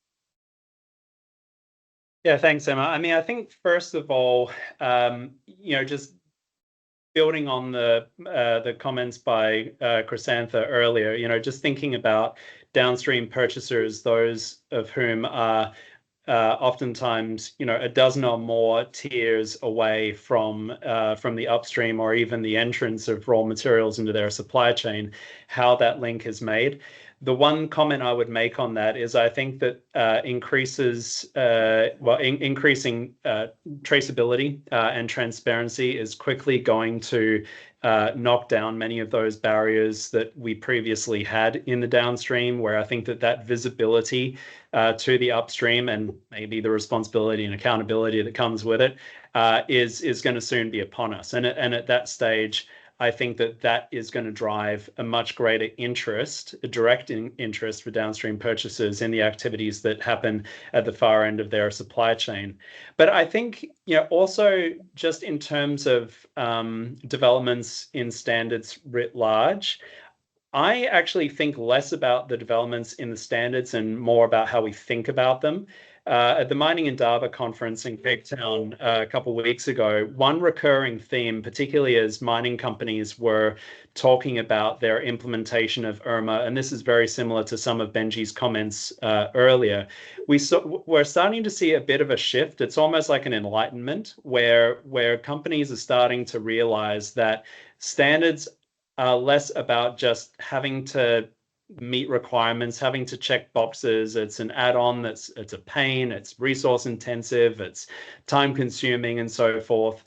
Yeah, thanks, Emma. I mean, I think first of all, just building on the comments by Chrysantha earlier, just thinking about downstream purchasers, those of whom are oftentimes, a dozen or more tiers away from the upstream or even the entrance of raw materials into their supply chain, how that link is made. The one comment I would make on that is I think that increasing traceability and transparency is quickly going to knock down many of those barriers that we previously had in the downstream, where I think that visibility to the upstream and maybe the responsibility and accountability that comes with it is going to soon be upon us. And at that stage, I think that is going to drive a much greater interest, a direct interest for downstream purchasers in the activities that happen at the far end of their supply chain. But I think, also just in terms of developments in standards writ large, I actually think less about the developments in the standards and more about how we think about them. At the Mining Indaba conference in Cape Town a couple of weeks ago, one recurring theme, particularly as mining companies were talking about their implementation of IRMA, and this is very similar to some of Benji's comments earlier, we're starting to see a bit of a shift. It's almost like an enlightenment where companies are starting to realize that standards are less about just having to meet requirements, having to check boxes. It's an add-on it's a pain, it's resource intensive, it's time consuming and so forth.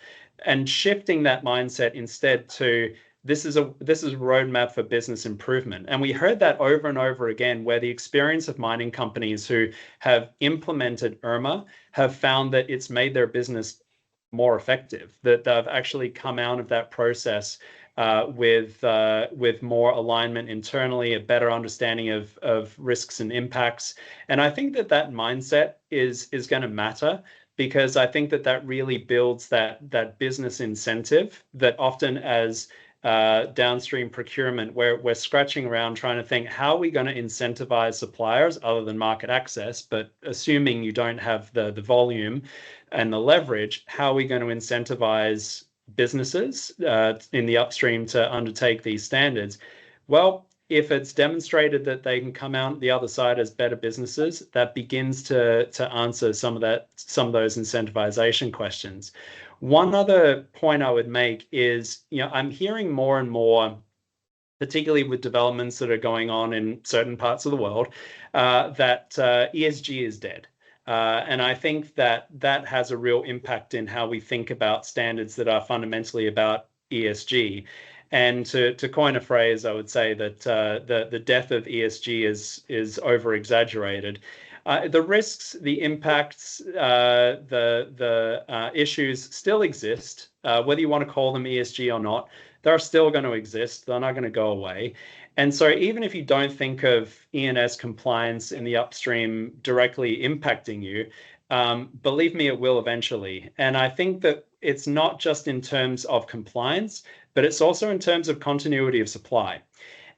And shifting that mindset instead to this is a roadmap for business improvement. And we heard that over and over again, where the experience of mining companies who have implemented IRMA have found that it's made their business more effective, that they've actually come out of that process with more alignment internally, a better understanding of risks and impacts. And I think that mindset is going to matter, because I think that really builds that business incentive that often as downstream procurement, we're scratching around trying to think, how are we going to incentivize suppliers other than market access? But assuming you don't have the volume and the leverage, how are we going to incentivize businesses in the upstream to undertake these standards? Well, if it's demonstrated that they can come out the other side as better businesses, that begins to answer some of those incentivization questions. One other point I would make is, I'm hearing more and more, particularly with developments that are going on in certain parts of the world, that ESG is dead. And I think that has a real impact in how we think about standards that are fundamentally about ESG. And to coin a phrase, I would say that the death of ESG is over-exaggerated. The risks, the impacts, the issues still exist, whether you want to call them ESG or not. They're still going to exist. They're not going to go away. And so even if you don't think of E&S compliance in the upstream directly impacting you, believe me, it will eventually. And I think that it's not just in terms of compliance, but it's also in terms of continuity of supply.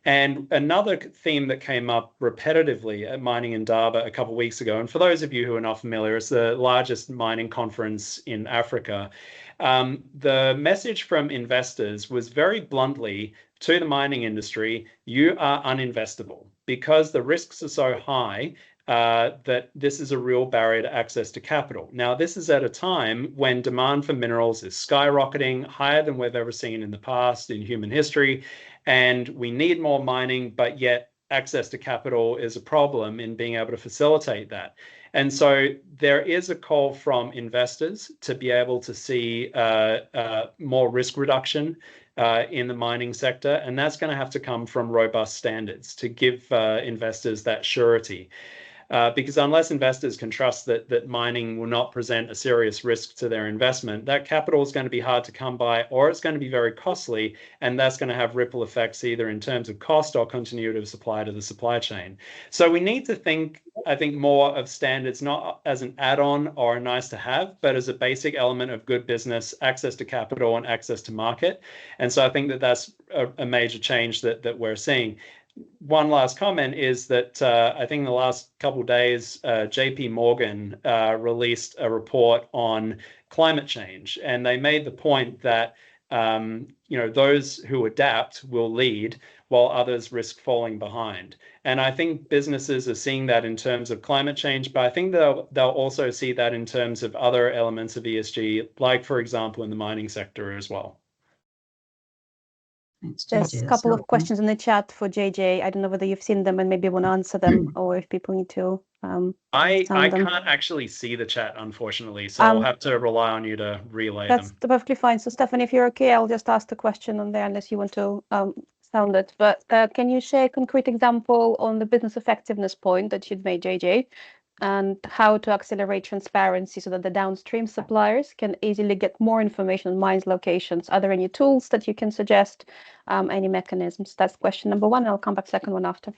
And another theme that came up repetitively at Mining Indaba a couple of weeks ago, and for those of you who are not familiar, it's the largest mining conference in Africa. The message from investors was very bluntly to the mining industry, you are uninvestable because the risks are so high that this is a real barrier to access to capital. Now, this is at a time when demand for minerals is skyrocketing, higher than we've ever seen in the past in human history, and we need more mining, but yet access to capital is a problem in being able to facilitate that. And so there is a call from investors to be able to see more risk reduction in the mining sector, and that's going to have to come from robust standards to give investors that surety. Because unless investors can trust that mining will not present a serious risk to their investment, that capital is going to be hard to come by, or it's going to be very costly, and that's going to have ripple effects either in terms of cost or continuity of supply to the supply chain. So we need to think, I think, more of standards not as an add-on or a nice to have, but as a basic element of good business, access to capital and access to market. And so I think that that's a major change that we're seeing. One last comment is that I think in the last couple of days, JP Morgan released a report on climate change, and they made the point that those who adapt will lead while others risk falling behind. And I think businesses are seeing that in terms of climate change, but I think they'll also see that in terms of other elements of ESG, like, for example, in the mining sector as well. Thanks, There's JJ. a couple of questions in the chat for JJ. I don't know whether you've seen them and maybe want to answer them, or if people need to I them. can't actually see the chat, unfortunately, so I'll have to rely on you to relay them. That's perfectly fine. So, Stephanie, if you're okay, I'll just ask the question on there unless you want to sound it. But can you share a concrete example on the business effectiveness point that you'd made, JJ, and how to accelerate transparency so that the downstream suppliers can easily get more information on mines locations? Are there any tools that you can suggest, any mechanisms? That's question number one. I'll come back second one after.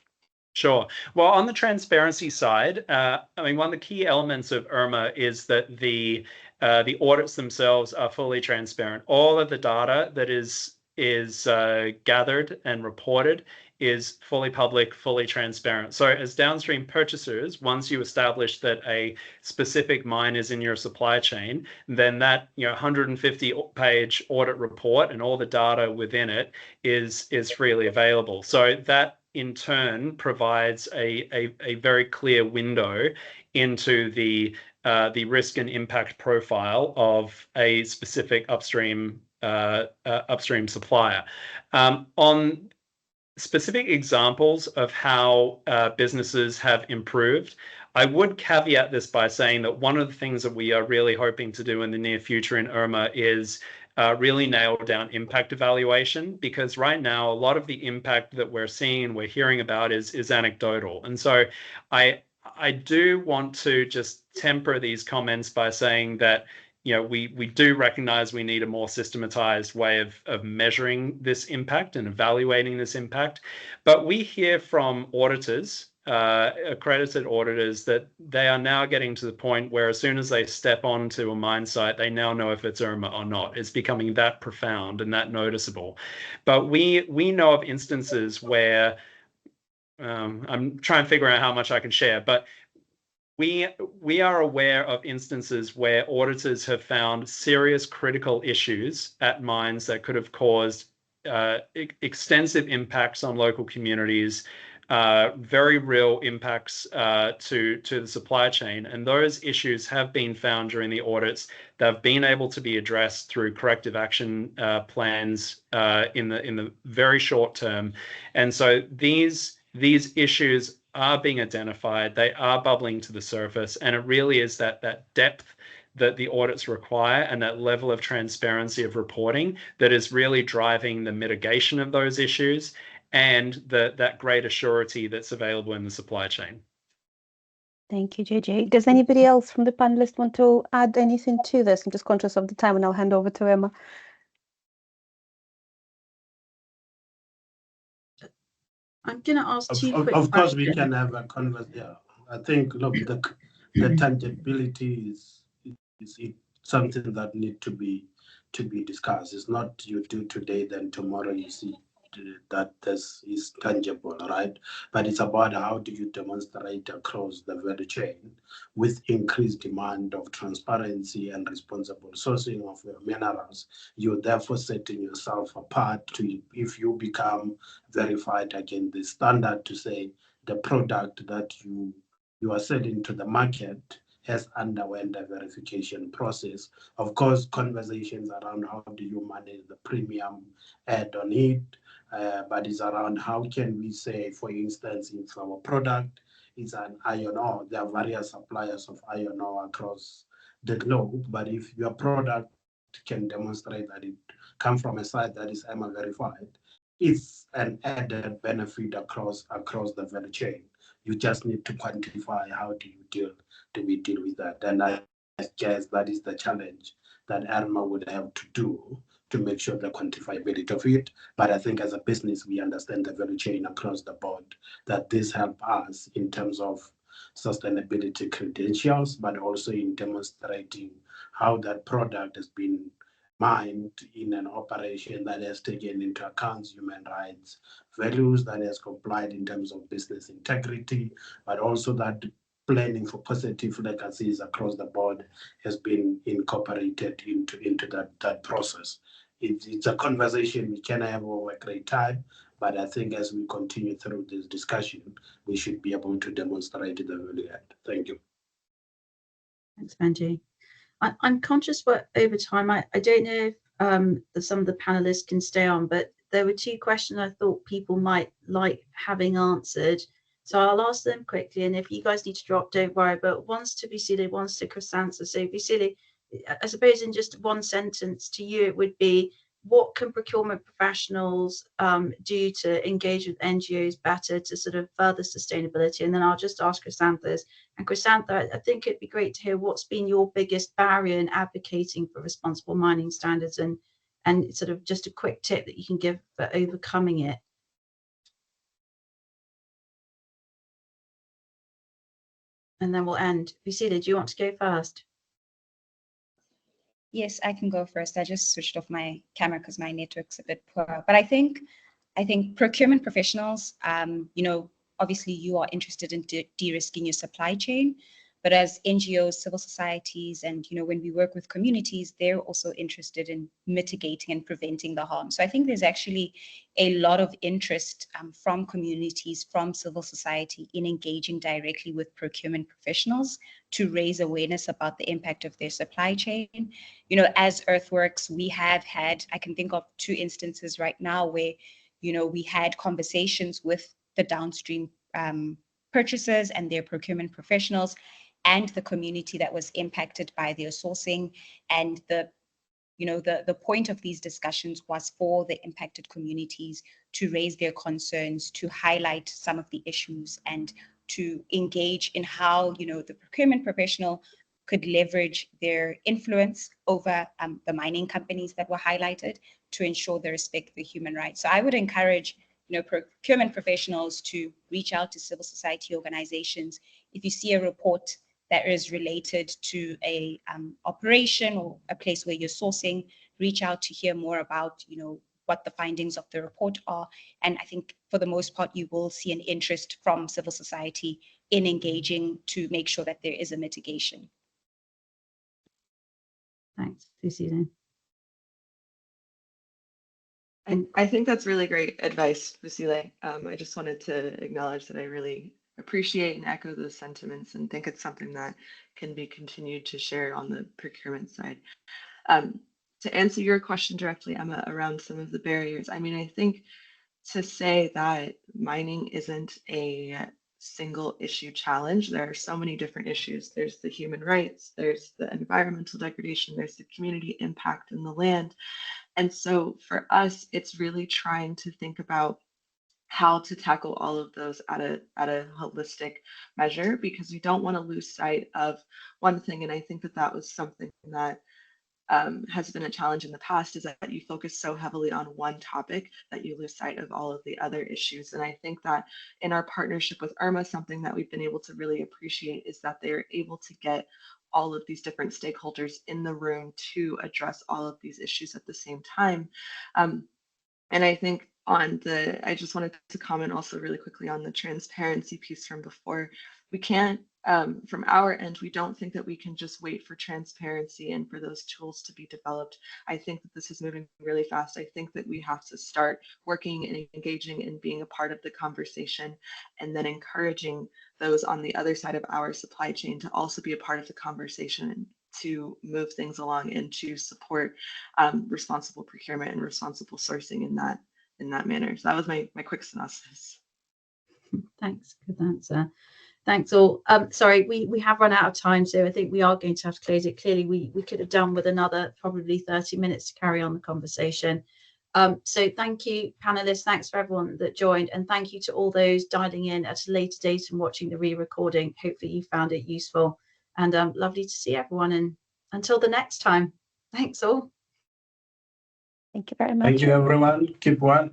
Sure. Well, on the transparency side, I mean, one of the key elements of IRMA is that the audits themselves are fully transparent. All of the data that is gathered and reported is fully public, fully transparent. So as downstream purchasers, once you establish that a specific mine is in your supply chain, then that 150-page audit report and all the data within it is freely available. So that in turn provides a very clear window into the risk and impact profile of a specific upstream supplier. On specific examples of how businesses have improved, I would caveat this by saying that one of the things that we are really hoping to do in the near future in IRMA is really nail down impact evaluation, because right now a lot of the impact that we're seeing and we're hearing about is anecdotal. And so I do want to just temper these comments by saying that we do recognize we need a more systematized way of measuring this impact and evaluating this impact. But we hear from auditors, accredited auditors, that they are now getting to the point where as soon as they step onto a mine site, they now know if it's IRMA or not. It's becoming that profound and that noticeable. But we know of instances where, I'm trying to figure out how much I can share, but we are aware of instances where auditors have found serious critical issues at mines that could have caused extensive impacts on local communities, very real impacts to the supply chain. And those issues have been found during the audits. They've been able to be addressed through corrective action plans in the very short term. And so these issues are being identified, they are bubbling to the surface, and it really is that depth that the audits require and that level of transparency of reporting that is really driving the mitigation of those issues and that greater surety that's available in the supply chain. Thank you, JJ. Does anybody else from the panelists want to add anything to this? I'm just conscious of the time and I'll hand over to Emma. I'm going to ask two quick Of course, questions. we can have a conversation. Yeah. I think, look, the tangibility is something that need to be discussed. It's not you do today, then tomorrow you see that this is tangible, right? But it's about how do you demonstrate across the value chain with increased demand of transparency and responsible sourcing of your minerals. You're therefore setting yourself apart to, if you become verified against the standard, to say the product that you are selling to the market has underwent a verification process. Of course, conversations around how do you manage the premium add on it, but it's around how can we say, for instance, if our product is an iron ore, there are various suppliers of iron ore across the globe, but if your product can demonstrate that it comes from a site that is IRMA verified, it's an added benefit across the value chain. You just need to quantify how do we deal with that. And I guess that is the challenge that IRMA would have to do to make sure the quantifiability of it. But I think as a business, we understand the value chain across the board, that this helps us in terms of sustainability credentials, but also in demonstrating how that product has been mined in an operation that has taken into account human rights values, that has complied in terms of business integrity, but also that planning for positive legacies across the board has been incorporated into that process. It's a conversation we can have over a great time, but I think as we continue through this discussion, we should be able to demonstrate the value add. Thank you. Thanks, Benji. I'm conscious for over time. I don't know if some of the panelists can stay on, but there were two questions I thought people might like having answered. So I'll ask them quickly, and if you guys need to drop, don't worry. But one's to Vuyisile, one's to Chrysantha. So Vuyisile, I suppose in just one sentence to you, it would be, what can procurement professionals do to engage with NGOs better to sort of further sustainability? And then I'll just ask Chrysantha. And Chrysantha, I think it'd be great to hear what's been your biggest barrier in advocating for responsible mining standards, and sort of just a quick tip that you can give for overcoming it. And then we'll end. Vuyisile, do you want to go first? Yes, I can go first. I just switched off my camera because my network's a bit poor. But I think procurement professionals, obviously you are interested in de-risking your supply chain, but as NGOs, civil societies, and when we work with communities, they're also interested in mitigating and preventing the harm. So I think there's actually a lot of interest from communities, from civil society, in engaging directly with procurement professionals to raise awareness about the impact of their supply chain. As Earthworks, we have had, I can think of 2 instances right now where, we had conversations with the downstream purchasers and their procurement professionals and the community that was impacted by their sourcing. And the point of these discussions was for the impacted communities to raise their concerns, to highlight some of the issues, and to engage in how, the procurement professional could leverage their influence over the mining companies that were highlighted to ensure they respect the human rights. So I would encourage procurement professionals to reach out to civil society organizations. If you see a report that is related to a operation or a place where you're sourcing, reach out to hear more about, what the findings of the report are. And I think for the most part, you will see an interest from civil society in engaging to make sure that there is a mitigation. Thanks, Vuyisile. And I think that's really great advice, Vuyisile. I just wanted to acknowledge that I really appreciate and echo those sentiments, and think it's something that can be continued to share on the procurement side. To answer your question directly, Emma, around some of the barriers, I think to say that mining isn't a single issue challenge, there are so many different issues. There's the human rights, there's the environmental degradation, there's the community impact in the land. And so for us, it's really trying to think about how to tackle all of those at a holistic measure, because we don't want to lose sight of one thing. And I think that was something that has been a challenge in the past is that you focus so heavily on one topic that you lose sight of all of the other issues. And I think that in our partnership with IRMA, something that we've been able to really appreciate is that they're able to get all of these different stakeholders in the room to address all of these issues at the same time. And I think I just wanted to comment also really quickly on the transparency piece from before. We can't, from our end, we don't think that we can just wait for transparency and for those tools to be developed. I think that this is moving really fast. I think that we have to start working and engaging and being a part of the conversation, and then encouraging those on the other side of our supply chain to also be a part of the conversation, to move things along and to support responsible procurement and responsible sourcing in that manner. So that was my quick synopsis. Thanks, good answer. Thanks all. Sorry, we have run out of time, so I think we are going to have to close it. Clearly, we could have done with another probably 30 minutes to carry on the conversation. So thank you, panelists. Thanks for everyone that joined, and thank you to all those dialing in at a later date and watching the re-recording. Hopefully you found it useful, and lovely to see everyone. And until the next time, thanks all. Thank you very much. Thank you, everyone. Keep well.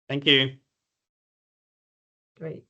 Thank you. Great.